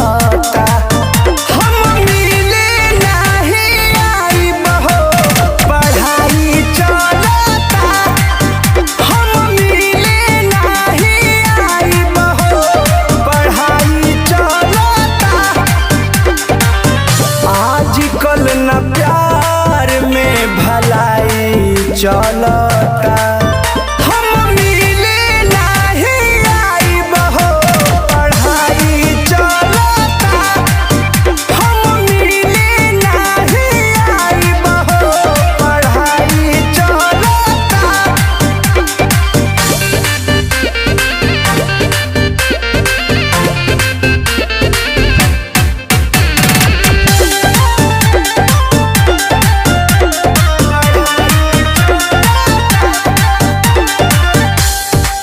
हम मिले नहीं आइब हो पढ़ाई चलता। हम मिले नहीं आइब हो पढ़ाई चलता। आजकल न प्यार में भलाई चलता। हम मिले नहीं आइब हो पढ़ाई चलता। हम मिले नहीं आइब हो पढ़ाई चलता।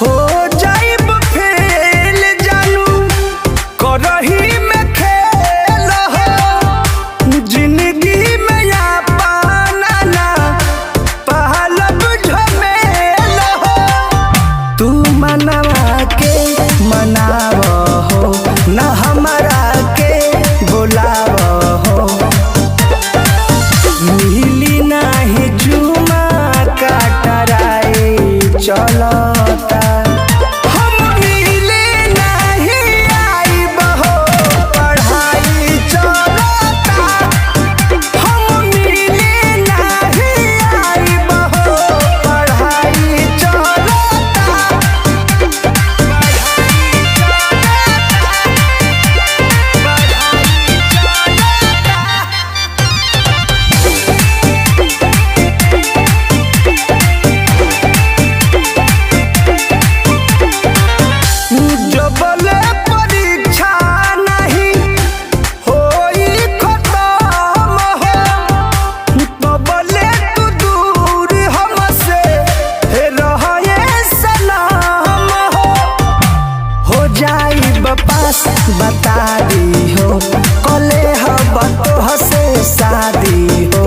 हो जाइब फेल जानू करही में खेल हो। जिंदगी में या पाना ना पहलब झमेल हो। तू मनवा के मनाव हो न हमरा के बुलाव हो। मिली नाही चुमा काटराई चलता। हम मिले नहीं आइब हो पढ़ाई चलता। हम मिले नहीं आइब हो पढ़ाई चलता। जबले परीक्षा नहीं होई खत्म हो तबले तू दूर हमसे रहे सलाम हो जाइब पास बता दी हो कले हब तोहसे शादी हो।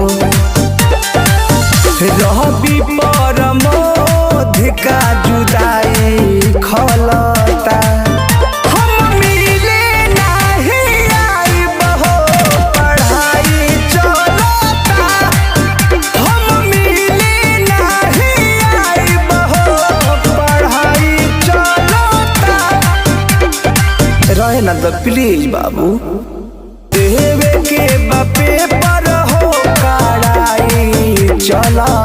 रहबी परमोध का जुदाई खलता। हम मिले नहीं आइब हो पढ़ाई चलता। हम मिले नहीं आइब हो पढ़ाई चलता। रहे ना तो प्लीज बाबू देवे के बापे पर हो कड़ाई चलता।